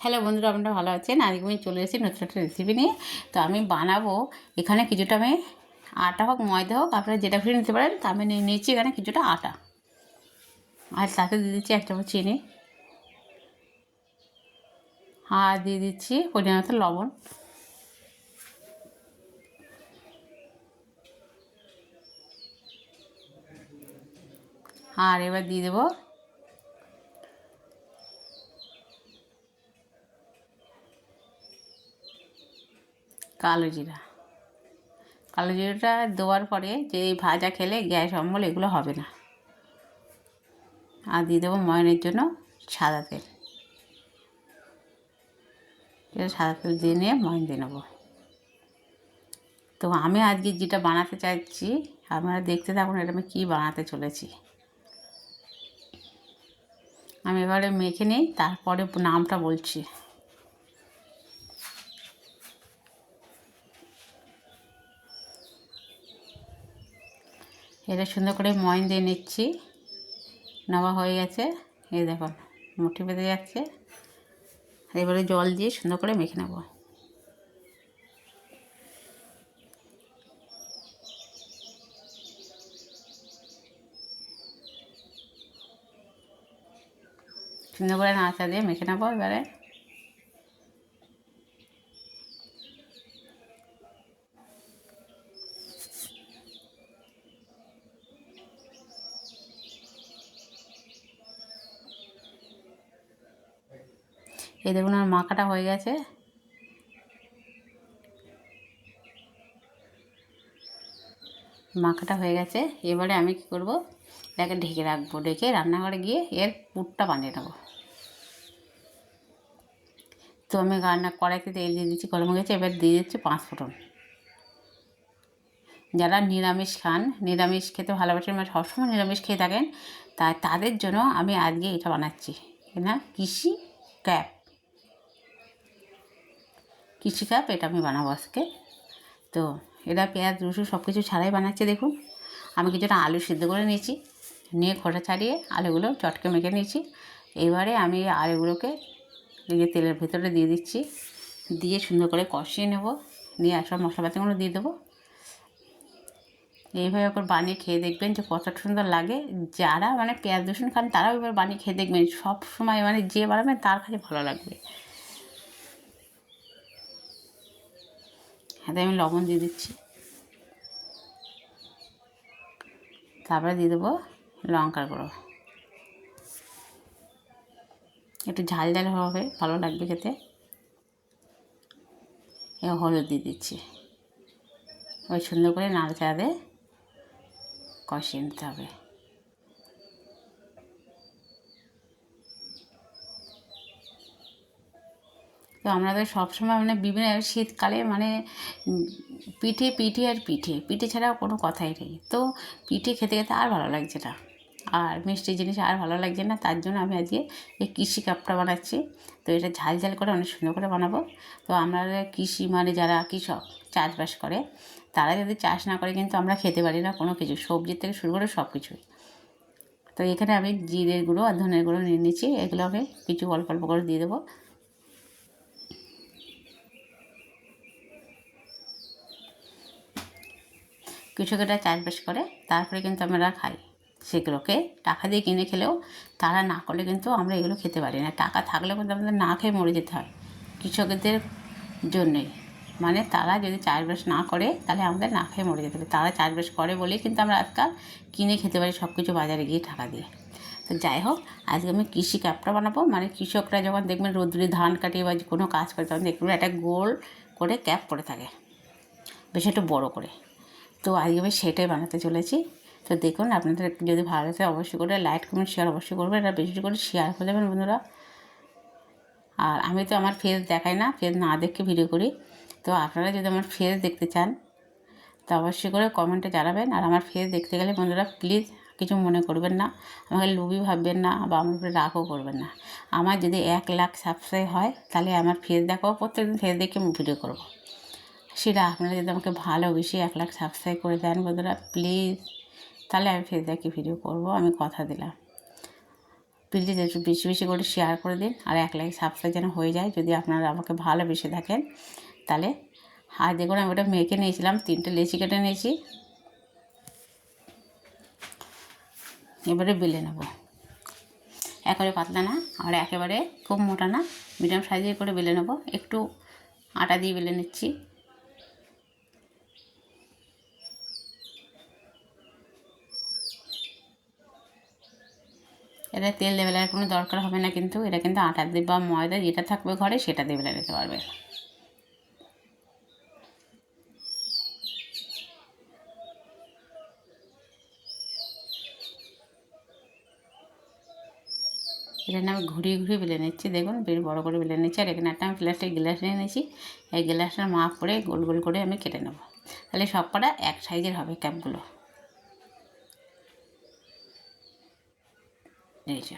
Hello বন্ধুরা, আপনারা ভালো আছেন? আজকে আমি চলে এসেছি নতুন একটা রেসিপি নিয়ে। তো আমি বানাবো এখানে কিছুটা আমি আটা হোক ময়দা হোক আপনারা যেটা খুশি নিতে পারেন। তা আমি নিয়ে নিয়েছি এখানে কিছুটা আটা, আর তাতে দিয়ে দিচ্ছি 1 চামচ চিনি, আর দিয়ে দিচ্ছি পরিমাণ মতো লবণ, আর এবার দিয়ে দেবো কালো জিরা। কালো জিরাটা দেওয়ার পরে যে এই ভাজা খেলে গ্যাস অম্বল এগুলো হবে না। আর দিয়ে দেবো ময়নের জন্য সাদা তেল। সাদা তেল দিয়ে নিয়ে ময়ন দিয়ে নেবো। তো আমি আজকে যেটা বানাতে চাইছি আপনারা দেখতে থাকুন, এটা আমি কী বানাতে চলেছি। আমি এবারে মেখে নিই, তারপরে নামটা বলছি। এটা সুন্দর করে ময়ন দিয়ে নিচ্ছি। নেওয়া হয়ে গেছে, এই দেখুন মুঠি বেঁধে যাচ্ছে। এবারে জল দিয়ে সুন্দর করে মেখে নেব। সুন্দর করে নাড়া দিয়ে মেখে নেবো। এবারে এই দেখুন আমার মাখাটা হয়ে গেছে। মাখাটা হয়ে গেছে, এবারে আমি কী করবো, এটাকে ঢেকে রাখবো। ঢেকে রান্নাঘরে গিয়ে এর পুরটা বানিয়ে নেবো। তো আমি কড়াইতে তেল দিয়ে দিচ্ছি, গরম হয়ে গেছে। এবার দিয়ে দিচ্ছি 5 ফোড়ন। যারা নিরামিষ খান, নিরামিষ খেতে ভালোবাসেন, মানে সবসময় নিরামিষ খেয়ে থাকেন, তাই তাদের জন্য আমি আজকে এটা বানাচ্ছি। না কৃষি ক্যাপ, কৃষি কাপ এটা আমি বানাবো আজকে। তো এটা পেঁয়াজ রসুন সব কিছু ছাড়াই বানাচ্ছি। দেখুন আমি কিছুটা আলু সিদ্ধ করে নিয়েছি, নিয়ে খোসা ছাড়িয়ে আলুগুলো চটকে মেখে নিয়েছি। এবারে আমি আলুগুলোকে নিজের তেলের ভেতরে দিয়ে দিচ্ছি, দিয়ে সুন্দর করে কষিয়ে নেব। নিয়ে সব মশলাপাতিগুলো দিয়ে দেবো। এইভাবে একবার বানিয়ে খেয়ে দেখবেন যে কতটা সুন্দর লাগে। যারা মানে পেঁয়াজ রসুন খান তারাও এবার বানিয়ে খেয়ে দেখবেন, সব সময় মানে যে বানাবেন তার কাছে ভালো লাগবে। হাতে আমি লবণ দিয়ে দিচ্ছি, তারপরে দিয়ে দেবো লঙ্কার গুঁড়ো। একটু ঝাল ঝাল হবে, ভালো লাগবে খেতে। এবার হলুদ দিয়ে দিচ্ছি। ওই সুন্দর করে নাড়াচাড়া দিয়ে কষিয়ে নিতে হবে। তো আমরা তো সবসময় মানে বিভিন্ন শীতকালে মানে পিঠে পিঠে আর পিঠে পিঠে ছাড়াও কোনো কথাই নেই। তো পিঠে খেতে খেতে আর ভালো লাগছে না, আর মিষ্টি জিনিস আর ভালো লাগছে না। তার জন্য আমি আজকে এই কৃষি কাপটা বানাচ্ছি। তো এটা ঝাল ঝাল করে অনেক সুন্দর করে বানাবো। তো আমরা কৃষি মানে যারা কৃষক চাষবাস করে, তারা যদি চাষ না করে কিন্তু আমরা খেতে পারি না কোনো কিছু, সবজির থেকে শুরু করে সব কিছুই। তো এখানে আমি জিরের গুঁড়ো আর ধনের গুঁড়ো নিয়ে নিচ্ছি, এগুলোকে কিছু অল্প অল্প করে দিয়ে দেবো। কৃষকেরা চাষবাস করে তারপরে কিন্তু আমরা খাই, সেগুলোকে টাকা দিয়ে কিনে খেলেও তারা না করলে কিন্তু আমরা এগুলো খেতে পারি না। টাকা থাকলেও কিন্তু আমাদের না খেয়ে মরে যেতে হয় কৃষকদের জন্যই। মানে তারা যদি চাষবাস না করে তাহলে আমাদের না খেয়ে মরে যেতে হবে। তারা চাষবাস করে বলেই কিন্তু আমরা আজকাল কিনে খেতে পারি সব কিছু বাজারে গিয়ে টাকা দিয়ে। তো যাই হোক, আজকে আমি কৃষি ক্যাপটা বানাবো। মানে কৃষকরা যখন দেখবেন রোদ্দুরে ধান কাটিয়ে বা কোনো কাজ করে, তখন দেখবেন একটা গোল করে ক্যাপ পরে থাকে, বেশ একটু বড়ো করে। তো আজকে আমি সেটাই বানাতে চলেছি। তো দেখুন আপনাদের যদি ভালো লাগে অবশ্যই করে লাইক কমেন্ট শেয়ার অবশ্যই করবেন। এটা বেশি করে শেয়ার করে দেবেন বন্ধুরা। আর আমি তো আমার ফেস দেখাই না, ফেস না দেখে ভিডিও করি। তো আপনারা যদি আমার ফেস দেখতে চান তো অবশ্যই করে কমেন্টে জানাবেন। আর আমার ফেস দেখতে গেলে বন্ধুরা প্লিজ কিছু মনে করবেন না, আমাকে লোভী ভাববেন না বা আমার উপরে রাগও করবেন না। আমার যদি 1 লাখ সাবস্ক্রাইব হয় তাহলে আমার ফেস দেখাবো, প্রত্যেকদিন ফেস দেখে ভিডিও করব। সেটা আপনারা যদি আমাকে ভালোবেসে 1 লাখ সাবস্ক্রাইব করে দেন বন্ধুরা প্লিজ, তাহলে আমি ফেস দেখে ভিডিও করব, আমি কথা দিলাম। প্লিজ একটু বেশি বেশি করে শেয়ার করে দিন, আর 1 লাইক সাবস্ক্রাইব যেন হয়ে যায় যদি আপনারা আমাকে ভালোবেসে থাকেন তাহলে। আর দেখুন আমি ওটা মেখে নিয়েছিলাম, 3টে লেচি কেটে নিয়েছি। এবারে বেলে নেব, একেবারে পাতলা না আর একেবারে খুব মোটা না, মিডিয়াম সাইজে করে বেলে নেব। একটু আটা দিয়ে বেলে নিচ্ছি। এটা তেল দিয়ে বেলার কোনো দরকার হবে না, কিন্তু এটা কিন্তু আটা দিয়ে বা ময়দা যেটা থাকবে ঘরে সেটা দিয়ে বেলে নিতে পারবে। এখানে আমি ঘুরিয়ে ঘুরিয়ে বেলে নিচ্ছি, দেখুন বেশ বড়ো করে বেলে নিচ্ছি। আর এখানে একটা আমি প্লাস্টিক গ্লাস নিয়ে নিয়েছি, এই গ্লাসটার মাপ করে গোল গোল করে আমি কেটে নেব, তাহলে সব কটা এক সাইজের হবে ক্যাপগুলো। এই যে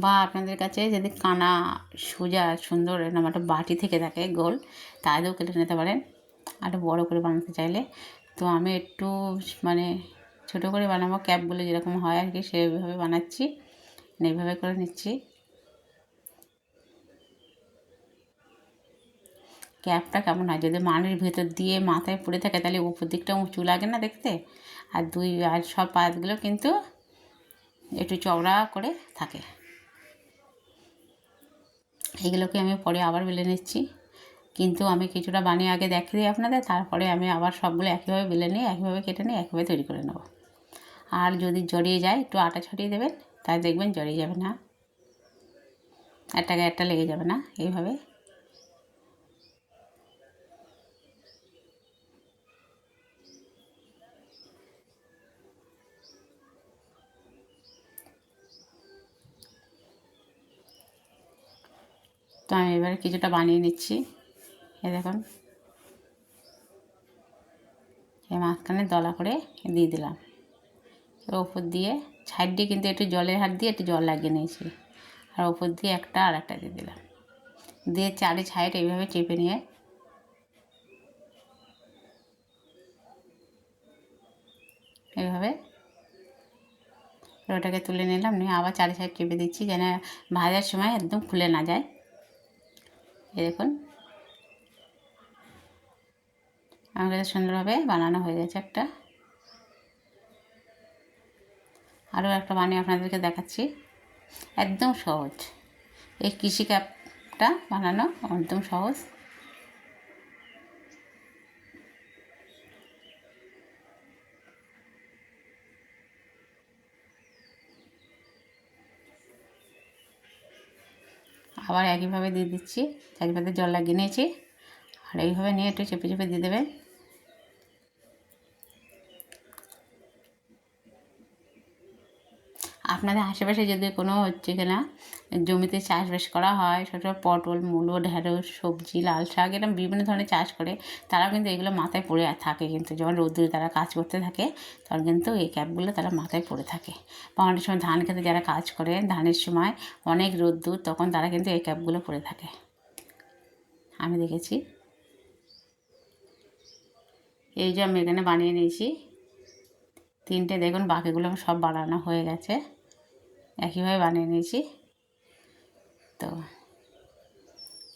বা আপনাদের কাছে যদি কানা সোজা সুন্দর এরকম একটা বাটি থেকে থাকে গোল, তাহলেও কেটে নিতে পারেন আর একটু বড়ো করে বানাতে চাইলে। তো আমি একটু মানে ছোটো করে বানাবো, ক্যাপগুলো যেরকম হয় আর কি সেইভাবে বানাচ্ছি, এইভাবে করে নিচ্ছি। ক্যাপটা কেমন হয়, যদি মানের ভেতর দিয়ে মাথায় পড়ে থাকে তাহলে উপর দিকটা উঁচু লাগে না দেখতে, আর সব পাতগুলো কিন্তু একটু চওড়া করে থাকে। এগুলোকে আমি পরে আবার বেলে নিচ্ছি, কিন্তু আমি কিছুটা বানিয়ে আগে দেখিয়ে দিই আপনাদের, তারপরে আমি আবার সবগুলো একইভাবে বেলে নিয়ে একইভাবে কেটে নিয়ে একইভাবে তৈরি করে নেব। আর যদি জড়িয়ে যায় একটু আটা ছড়িয়ে দেবেন, তাই দেখবেন জড়িয়ে যাবে না, একটাকে একটা লেগে যাবে না। এইভাবে তো আমি এবারে কিছুটা বানিয়ে নিচ্ছি। এই দেখুন এই মাঝখানে দলা করে দিয়ে দিলাম, এর ওপর দিয়ে সাইড দিয়ে কিন্তু একটু জলের হাত দিয়ে একটু জল লাগিয়ে নিয়েছি, আর ওপর দিয়ে একটা আর একটা দিয়ে দিলাম, দিয়ে চারি সাইড এইভাবে চেপে নিয়ে এইভাবে ওটাকে তুলে নিলাম, নিয়ে আবার চারি সাইড চেপে দিচ্ছি যেন ভাজার সময় একদম খুলে না যায়। এই দেখুন আমার কাছে সুন্দরভাবে বানানো হয়ে গেছে একটা। আরও একটা বানিয়ে আপনাদেরকে দেখাচ্ছি, একদম সহজ। এই কৃষি ক্যাপটা বানানো একদম সহজ। আবার একইভাবে দিয়ে দিচ্ছি, চারিপাশে জল লাগিয়ে নিয়েছি, আর এইভাবে নিয়ে একটু চেপে চেপে দিয়ে দেবেন। আপনাদের আশেপাশে যদি কোনো হচ্ছে কিনা জমিতে চাষবাস করা হয়, সেটা পটল, মূলো, ঢেঁড়স, সবজি, লাল শাক এরকম বিভিন্ন ধরনের চাষ করে, তারাও কিন্তু এগুলো মাথায় পড়ে থাকে, কিন্তু যখন রোদ্দুরে তারা কাজ করতে থাকে তখন কিন্তু এই ক্যাপগুলো তারা মাথায় পড়ে থাকে। বা অনেক সময় ধান খেতে যারা কাজ করে, ধানের সময় অনেক রোদ্দুর, তখন তারা কিন্তু এই ক্যাপগুলো পরে থাকে, আমি দেখেছি। এই যে আমি এখানে বানিয়ে নিয়েছি 3টে, দেখুন বাকিগুলো সব বানানো হয়ে গেছে, একইভাবে বানিয়ে নিয়েছি। তো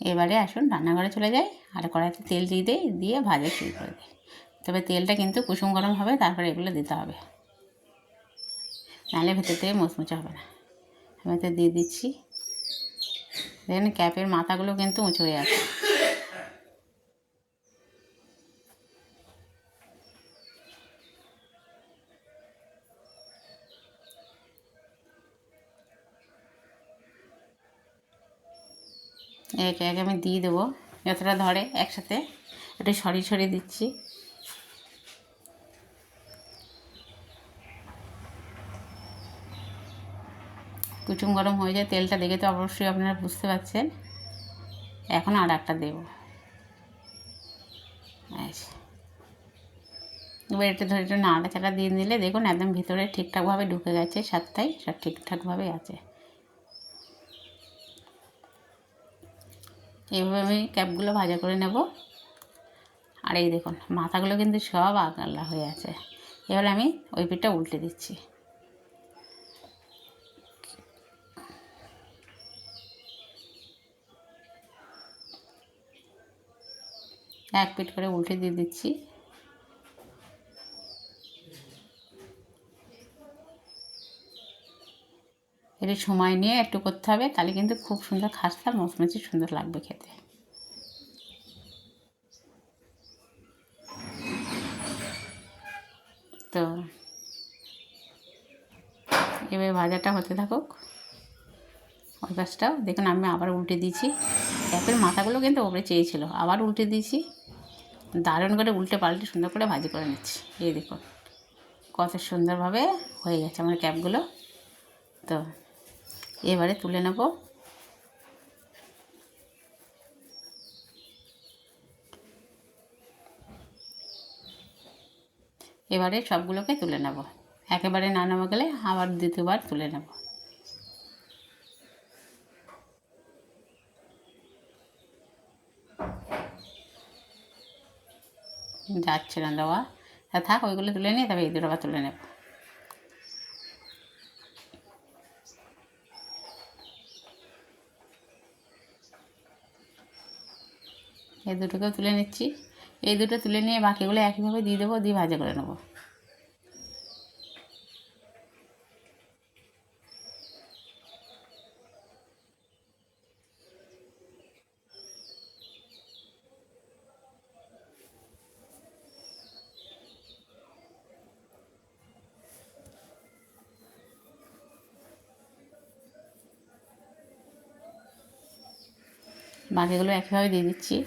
এবারে আসুন রান্নাঘরে চলে যাই, আর কড়াইতে তেল দিয়ে ভাজা শুরু করে দিই। তবে তেলটা কিন্তু কুসুম গরম হবে, তারপরে এগুলো দিতে হবে, নাহলে ভেতর থেকে মুচমুচে হবে না। আমি এতে দিয়ে দিচ্ছি, দেখুন ক্যাপের মাথাগুলো কিন্তু উঁচু হয়ে আছে। একে একে আমি দিয়ে দেবো, যতটা ধরে একসাথে একটু সরিয়ে সরিয়ে দিচ্ছি। কুচুম গরম হয়ে যায়, তেলটা দেখে তো অবশ্যই আপনারা বুঝতে পারছেন। এখন আর একটা দেবো, আচ্ছা এবার এটা ধরে একটু নাড়াচাড়া দিয়ে দিলে দেখুন একদম ভিতরে ঠিকঠাকভাবে ঢুকে গেছে, স্বাদটাই সব ঠিকঠাকভাবে আছে। এইভাবে আমি ক্যাপগুলো ভাজা করে নেব, আর এই দেখুন মাথাগুলো কিন্তু সব আগলা হয়ে আছে। এবার আমি ওই পিঠটা উল্টে দিচ্ছি। এক পিঠ করে উল্টে দিয়ে দিচ্ছি। একটু সময় নিয়ে একটু করতে হবে, তাহলে কিন্তু খুব সুন্দর খাস্তা মচমচে সুন্দর লাগবে খেতে। তো এবার ভাজাটা হতে থাকুক। ওই পাশটাও দেখুন আমি আবার উল্টে দিয়েছি। ক্যাপের মাথাগুলো কিন্তু ওপরে চেয়েছিল, আবার উল্টে দিয়েছি। দারুণ করে উল্টে পাল্টে সুন্দর করে ভাজি করে নিচ্ছি। এই দেখুন কত সুন্দরভাবে হয়ে গেছে আমার ক্যাপগুলো। তো এবারে তুলে নেব। এবারে সবগুলোকে তুলে নেব। একেবারে না নেওয়া গেলে আবার দ্বিতীয়বার তুলে নেব। যাচ্ছে না দেওয়া, থাক ওইগুলো তুলে নিয়ে তবে এই দুটো আবার তুলে নেব। এই দুটোকেও তুলে নিচ্ছি। এই দুটো তুলে নিয়ে বাকিগুলো একইভাবে দিয়ে দেবো, দিয়ে ভাজা করে নেব। বাকিগুলো একইভাবে দিয়ে দিচ্ছি।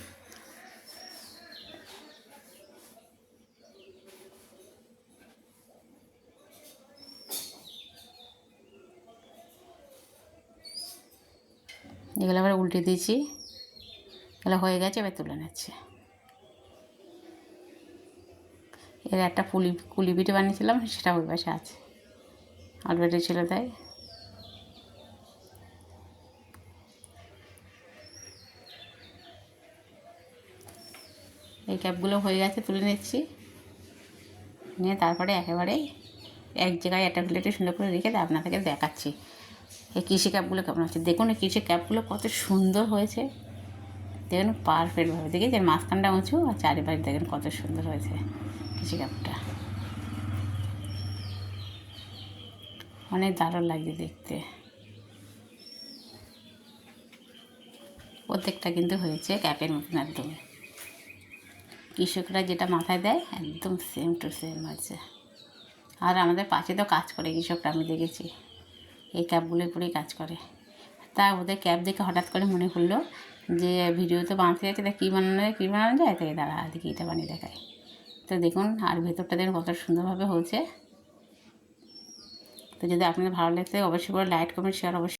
এগুলো আবার উল্টে দিয়েছি। এগুলো হয়ে গেছে, এবার তুলে নিচ্ছি। এর একটা কুলি পিঠে বানিয়েছিলাম, সেটা ওই পাশে আছে, অলরেডি ছিল তাই। এই ক্যাপগুলো হয়ে গেছে, তুলে নিচ্ছি। নিয়ে তারপরে একেবারে এক জায়গায় একটা প্লেটে সুন্দর করে রেখে আপনাদেরকে দেখাচ্ছি এই কৃষি ক্যাপগুলো কেমন হচ্ছে। দেখুন এই কৃষি ক্যাপগুলো কত সুন্দর হয়েছে, দেখুন পারফেক্টভাবে। দেখেছেন মাঝখানটা উঁচু আর চারিপাশে দেখেন কত সুন্দর হয়েছে কৃষি ক্যাপটা, অনেক দারুণ লাগছে দেখতে। প্রত্যেকটা কিন্তু হয়েছে ক্যাপের মতন একদম, কৃষকরা যেটা মাথায় দেয় একদম সেম টু সেম হয়েছে। আর আমাদের পাশে তো কাজ করে কৃষকরা, আমি দেখেছি এই ক্যাপগুলোই পরেই কাজ করে। তা ওদের ক্যাপ দেখে হঠাৎ করে মনে পড়লো যে ভিডিও তো বানাতে যাচ্ছে, তা কী বানানো যায়, তাই দাঁড়া দেখি এটা বানিয়ে দেখায়। তো দেখুন আর ভেতরটা দেখুন কত সুন্দরভাবে হয়েছে। তো যদি আপনাদের ভালো লাগতে অবশ্যই করে লাইক কমেন্ট শেয়ার অবশ্যই।